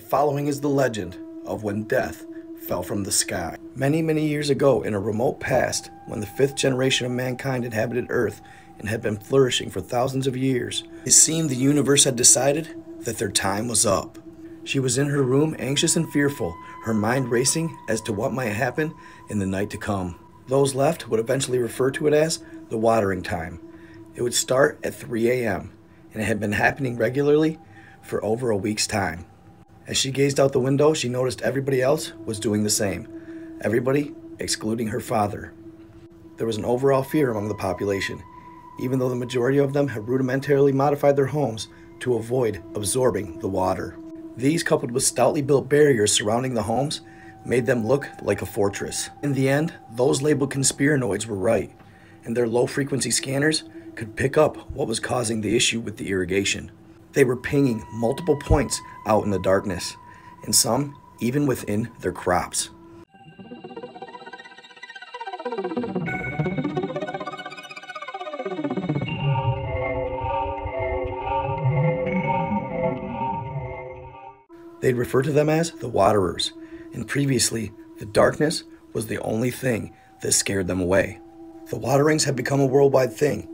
following is the legend of when death fell from the sky. Many, many years ago, in a remote past, when the fifth generation of mankind inhabited Earth and had been flourishing for thousands of years, it seemed the universe had decided that their time was up. She was in her room, anxious and fearful, her mind racing as to what might happen in the night to come. Those left would eventually refer to it as the watering time. It would start at 3 a.m., and it had been happening regularly for over a week's time. As she gazed out the window, she noticed everybody else was doing the same. Everybody excluding her father. There was an overall fear among the population, even though the majority of them had rudimentarily modified their homes to avoid absorbing the water. These, coupled with stoutly built barriers surrounding the homes, made them look like a fortress. In the end, those labeled conspiranoids were right, and their low-frequency scanners could pick up what was causing the issue with the irrigation. They were pinging multiple points out in the darkness, and some even within their crops. They'd refer to them as the waterers, and previously, the darkness was the only thing that scared them away. The waterings had become a worldwide thing,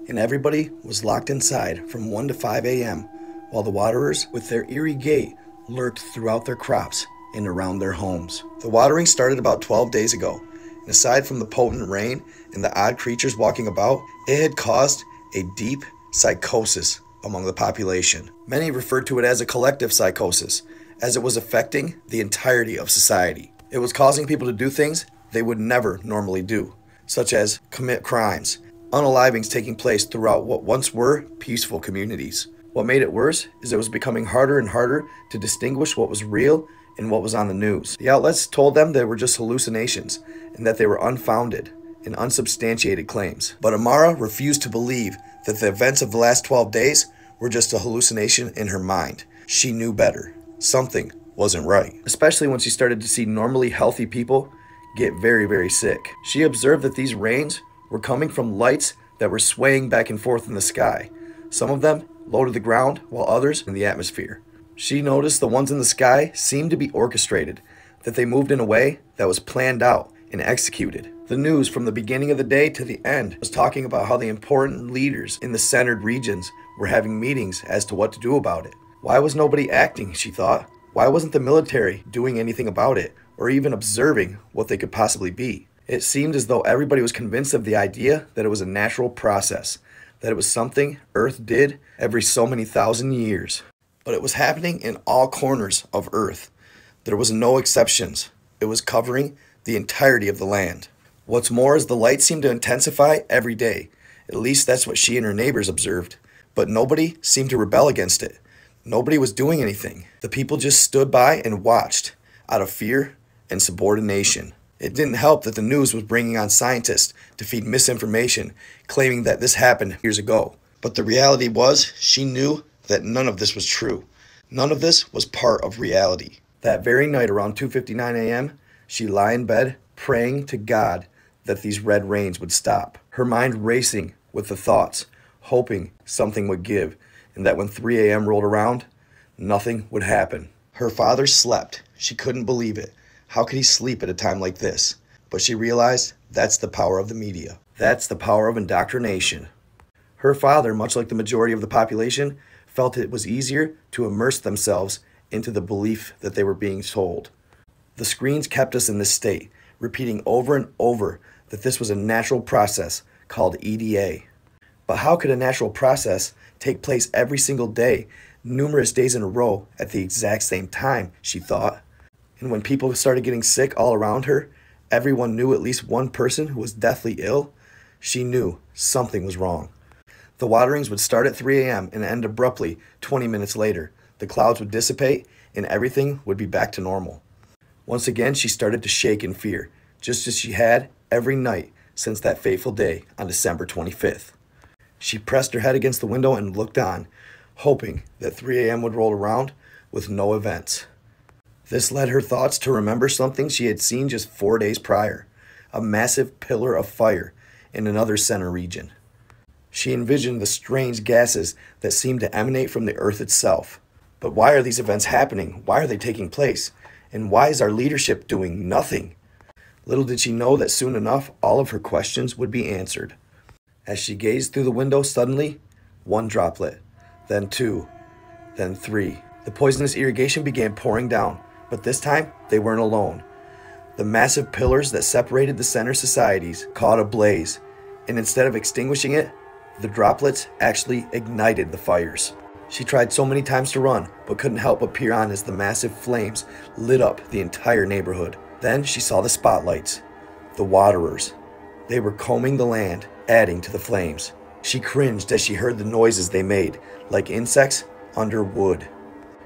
and everybody was locked inside from 1 to 5 a.m., while the waterers, with their eerie gait, lurked throughout their crops and around their homes. The watering started about 12 days ago, and aside from the potent rain and the odd creatures walking about, it had caused a deep psychosis among the population. Many referred to it as a collective psychosis, as it was affecting the entirety of society. It was causing people to do things they would never normally do, such as commit crimes, unalivings taking place throughout what once were peaceful communities. What made it worse is it was becoming harder and harder to distinguish what was real and what was on the news. The outlets told them they were just hallucinations and that they were unfounded and unsubstantiated claims. But Amara refused to believe that the events of the last 12 days were just a hallucination in her mind. She knew better. Something wasn't right, especially when she started to see normally healthy people get very, very sick. She observed that these rains were coming from lights that were swaying back and forth in the sky. Some of them low to the ground, while others in the atmosphere. She noticed the ones in the sky seemed to be orchestrated, that they moved in a way that was planned out and executed. The news from the beginning of the day to the end was talking about how the important leaders in the centered regions were having meetings as to what to do about it. Why was nobody acting, she thought? Why wasn't the military doing anything about it, or even observing what they could possibly be? It seemed as though everybody was convinced of the idea that it was a natural process, that it was something Earth did every so many thousand years. But it was happening in all corners of Earth. There was no exceptions. It was covering the entirety of the land. What's more is the light seemed to intensify every day. At least that's what she and her neighbors observed. But nobody seemed to rebel against it. Nobody was doing anything. The people just stood by and watched out of fear and subordination. It didn't help that the news was bringing on scientists to feed misinformation, claiming that this happened years ago. But the reality was, she knew that none of this was true. None of this was part of reality. That very night around 2:59 a.m., she lay in bed praying to God that these red rains would stop. Her mind racing with the thoughts, hoping something would give, and that when 3 a.m. rolled around, nothing would happen. Her father slept. She couldn't believe it. How could he sleep at a time like this? But she realized that's the power of the media. That's the power of indoctrination. Her father, much like the majority of the population, felt it was easier to immerse themselves into the belief that they were being told. The screens kept us in this state, repeating over and over that this was a natural process called EDA. But how could a natural process take place every single day, numerous days in a row, at the exact same time, she thought? And when people started getting sick all around her, everyone knew at least one person who was deathly ill. She knew something was wrong. The waterings would start at 3 a.m. and end abruptly 20 minutes later. The clouds would dissipate and everything would be back to normal. Once again, she started to shake in fear, just as she had every night since that fateful day on December 25th. She pressed her head against the window and looked on, hoping that 3 a.m. would roll around with no events. This led her thoughts to remember something she had seen just 4 days prior, a massive pillar of fire in another center region. She envisioned the strange gases that seemed to emanate from the earth itself, But why are these events happening? Why are they taking place? And why is our leadership doing nothing? Little did she know that soon enough, all of her questions would be answered. As she gazed through the window, suddenly, one droplet, then two, then three. The poisonous irrigation began pouring down, but this time, they weren't alone. The massive pillars that separated the center societies caught ablaze, and instead of extinguishing it, the droplets actually ignited the fires. She tried so many times to run, but couldn't help but peer on as the massive flames lit up the entire neighborhood. Then she saw the spotlights, the waterers. They were combing the land, adding to the flames. She cringed as she heard the noises they made, like insects under wood.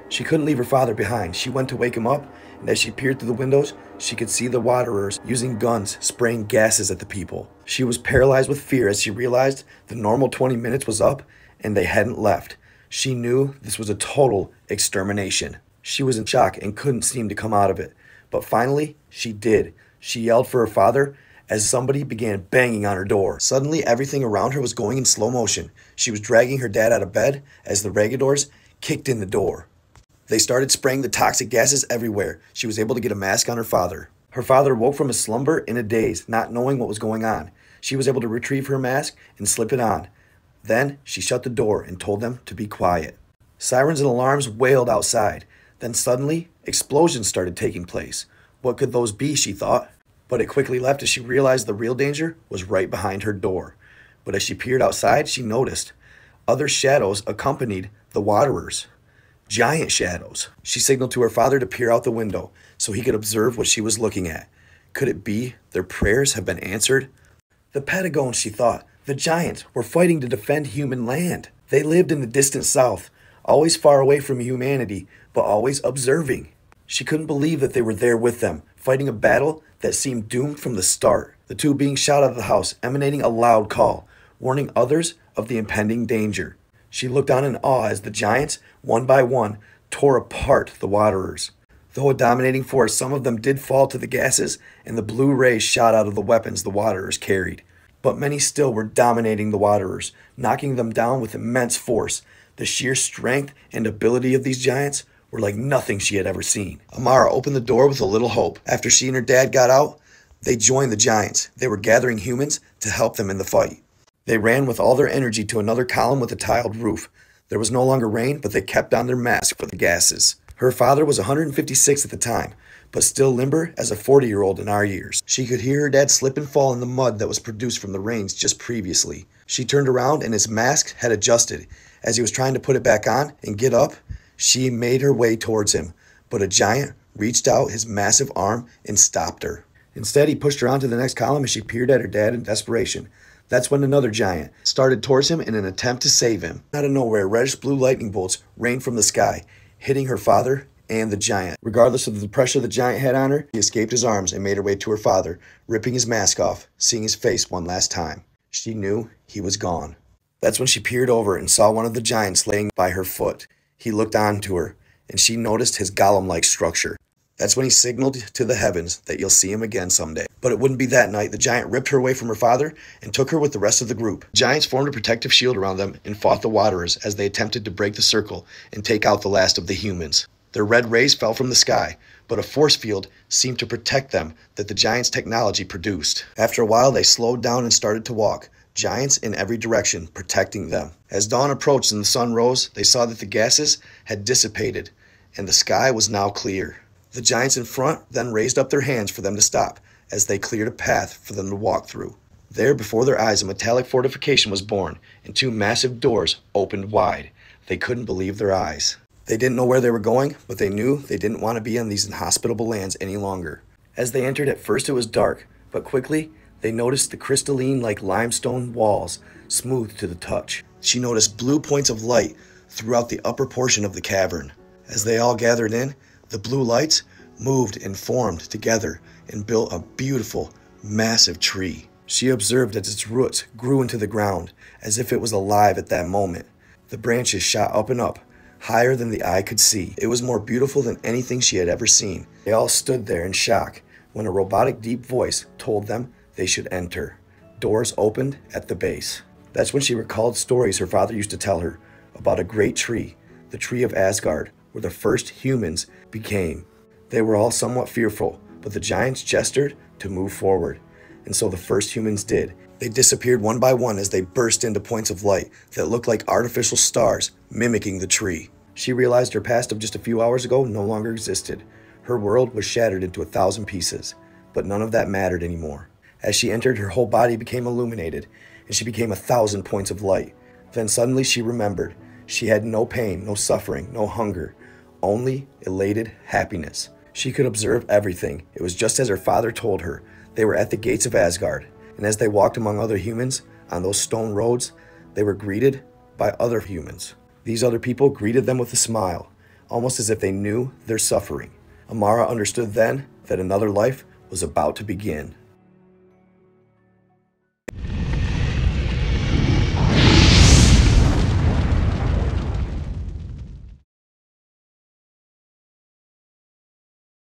She couldn't leave her father behind. She went to wake him up, and as she peered through the windows, she could see the waterers using guns, spraying gases at the people. She was paralyzed with fear as she realized the normal 20 minutes was up, and they hadn't left. She knew this was a total extermination. She was in shock and couldn't seem to come out of it. But finally, she did. She yelled for her father as somebody began banging on her door. Suddenly, everything around her was going in slow motion. She was dragging her dad out of bed as the Ragadors kicked in the door. They started spraying the toxic gases everywhere. She was able to get a mask on her father. Her father woke from his slumber in a daze, not knowing what was going on. She was able to retrieve her mask and slip it on. Then she shut the door and told them to be quiet. Sirens and alarms wailed outside. Then suddenly, explosions started taking place. What could those be, she thought? But it quickly left as she realized the real danger was right behind her door. But as she peered outside, she noticed other shadows accompanied the waterers. Giant shadows. She signaled to her father to peer out the window so he could observe what she was looking at. Could it be their prayers have been answered? The Patagons, she thought. The giants were fighting to defend human land. They lived in the distant south, always far away from humanity, but always observing. She couldn't believe that they were there with them, fighting a battle that seemed doomed from the start. The two being shot out of the house, emanating a loud call, warning others of the impending danger. She looked on in awe as the giants, one by one, tore apart the waterers. Though a dominating force, some of them did fall to the gases, and the blue rays shot out of the weapons the waterers carried. But many still were dominating the waterers, knocking them down with immense force. The sheer strength and ability of these giants were like nothing she had ever seen. Amara opened the door with a little hope. After she and her dad got out, they joined the giants. They were gathering humans to help them in the fight. They ran with all their energy to another column with a tiled roof. There was no longer rain, but they kept on their masks for the gases. Her father was 156 at the time, but still limber as a 40-year-old in our years. She could hear her dad slip and fall in the mud that was produced from the rains just previously. She turned around and his mask had adjusted. As he was trying to put it back on and get up, she made her way towards him, but a giant reached out his massive arm and stopped her. Instead, he pushed her onto the next column as she peered at her dad in desperation. That's when another giant started towards him in an attempt to save him. Out of nowhere, reddish-blue lightning bolts rained from the sky, hitting her father and the giant. Regardless of the pressure the giant had on her, she escaped his arms and made her way to her father, ripping his mask off, seeing his face one last time. She knew he was gone. That's when she peered over and saw one of the giants laying by her foot. He looked on to her, and she noticed his golem-like structure. That's when he signaled to the heavens that you'll see him again someday. But it wouldn't be that night. The giant ripped her away from her father and took her with the rest of the group. The giants formed a protective shield around them and fought the waterers as they attempted to break the circle and take out the last of the humans. Their red rays fell from the sky, but a force field seemed to protect them that the giants' technology produced. After a while, they slowed down and started to walk, giants in every direction protecting them. As dawn approached and the sun rose, they saw that the gases had dissipated and the sky was now clear. The giants in front then raised up their hands for them to stop as they cleared a path for them to walk through. There, before their eyes, a metallic fortification was born, and two massive doors opened wide. They couldn't believe their eyes. They didn't know where they were going, but they knew they didn't want to be on these inhospitable lands any longer. As they entered, at first it was dark, but quickly they noticed the crystalline like limestone walls, smooth to the touch. She noticed blue points of light throughout the upper portion of the cavern. As they all gathered in, the blue lights moved and formed together and built a beautiful, massive tree. She observed as its roots grew into the ground, as if it was alive at that moment. The branches shot up and up, higher than the eye could see. It was more beautiful than anything she had ever seen. They all stood there in shock when a robotic deep voice told them they should enter. Doors opened at the base. That's when she recalled stories her father used to tell her about a great tree, the tree of Asgard, where the first humans became. They were all somewhat fearful, but the giants gestured to move forward, and so the first humans did. They disappeared one by one as they burst into points of light that looked like artificial stars mimicking the tree. She realized her past of just a few hours ago no longer existed. Her world was shattered into 1,000 pieces, but none of that mattered anymore. As she entered, her whole body became illuminated, and she became 1,000 points of light. Then suddenly she remembered. She had no pain, no suffering, no hunger, only elated happiness. She could observe everything. It was just as her father told her. They were at the gates of Asgard, and as they walked among other humans on those stone roads, they were greeted by other humans. These other people greeted them with a smile, almost as if they knew their suffering. Amara understood then that another life was about to begin.